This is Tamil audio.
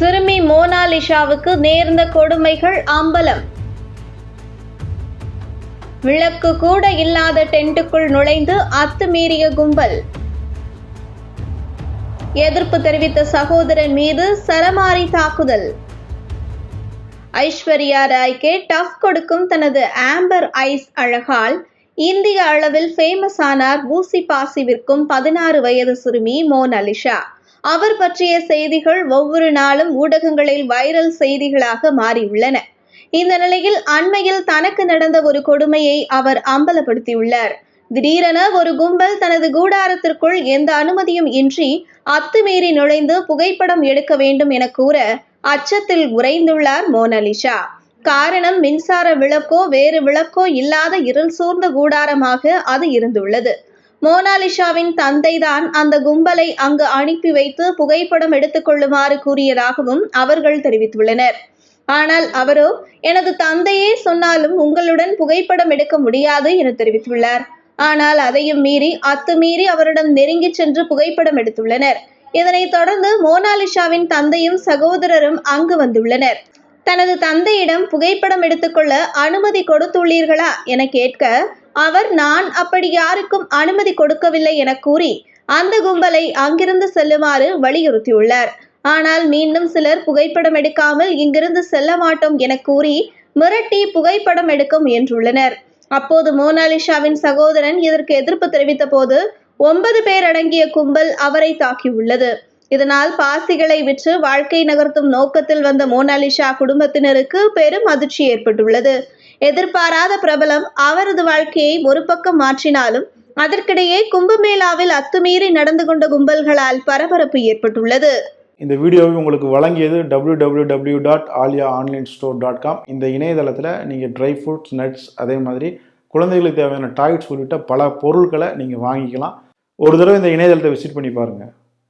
சிறுமி மோனாலிசாவுக்கு நேர்ந்த கொடுமைகள் அம்பலம். விளக்கு கூட இல்லாத டென்ட்டுக்குள் நுழைந்து அத்துமீறிய கும்பல். எதிர்ப்பு தெரிவித்த சகோதரன் மீது சரமாரி தாக்குதல். ஐஸ்வர்யா ராய்க்கு டஃப் கொடுக்கும் தனது ஆம்பர் ஐஸ் அழகால் இந்திய அளவில் ஃபேமஸ் ஆனார் ஊசி பாசி விற்கும் 16 வயது சிறுமி மோனாலிசா. அவர் பற்றிய செய்திகள் ஒவ்வொரு நாளும் ஊடகங்களில் வைரல் செய்திகளாக மாறியுள்ளன. இந்த நிலையில் அண்மையில் தனக்கு நடந்த ஒரு கொடுமையை அவர் அம்பலப்படுத்தியுள்ளார். திடீரென ஒரு கும்பல் தனது கூடாரத்திற்குள் எந்த அனுமதியும் இன்றி அத்துமீறி நுழைந்து புகைப்படம் எடுக்க வேண்டும் என கூற அச்சத்தில் உறைந்துள்ளார் மோனாலிசா. காரணம், மின்சார விளக்கோ வேறு விளக்கோ இல்லாத இருள் சூழ்ந்த கூடாரமாக அது இருந்துள்ளது. மோனாலிசாவின் தந்தைதான் அந்த கும்பலை அங்கு அனுப்பி வைத்து புகைப்படம் எடுத்துக் கொள்ளுமாறு கூறியதாகவும் அவர்கள் தெரிவித்துள்ளனர். ஆனால் அவரோ, எனது தந்தையே சொன்னாலும் உங்களுடன் புகைப்படம் எடுக்க முடியாது என தெரிவித்துள்ளார். ஆனால் அதையும் மீறி அத்துமீறி அவரிடம் நெருங்கி சென்று புகைப்படம் எடுத்துள்ளனர். இதனைத் தொடர்ந்து மோனாலிசாவின் தந்தையும் சகோதரரும் அங்கு வந்துள்ளனர். தனது தந்தையிடம் புகைப்படம் எடுத்துக்கொள்ள அனுமதி கொடுத்துள்ளீர்களா என கேட்க அவர், நான் அப்படி யாருக்கும் அனுமதி கொடுக்கவில்லை என கூறி அந்த கும்பலை அங்கிருந்து செல்லுமாறு வலியுறுத்தியுள்ளார். ஆனால் மீண்டும் சிலர் புகைப்படம் எடுக்காமல் இங்கிருந்து செல்ல மாட்டோம் என கூறி மிரட்டி புகைப்படம் எடுக்க முயன்றுள்ளனர். அப்போது மோனாலிசாவின் சகோதரன் இதற்கு எதிர்ப்பு தெரிவித்த போது 9 பேர் அடங்கிய கும்பல் அவரை தாக்கியுள்ளது. இதனால் பாசிகளை விற்று வாழ்க்கை நகர்த்தும் நோக்கத்தில் வந்த மோனாலிசா குடும்பத்தினருக்கு பெரும் அதிர்ச்சி ஏற்பட்டுள்ளது. எதிர்பாராத பிரபலம் அவரது வாழ்க்கையை ஒரு பக்கம் மாற்றினாலும் அதற்கிடையே கும்பமேளாவில் அத்துமீறி நடந்து கொண்ட கும்பல்களால் பரபரப்பு ஏற்பட்டுள்ளது. இந்த வீடியோவை உங்களுக்கு வழங்கியது www.aliaonlinestore.com. இந்த இணையதளத்தில் நீங்கள் ட்ரை ஃப்ரூட்ஸ், நட்ஸ், அதே மாதிரி குழந்தைகளுக்கு தேவையான டாய்ஸ் உள்ளிட்ட பல பொருட்களை நீங்கள் வாங்கிக்கலாம். ஒரு தடவை இந்த இணையதளத்தை விசிட் பண்ணி பாருங்கள்.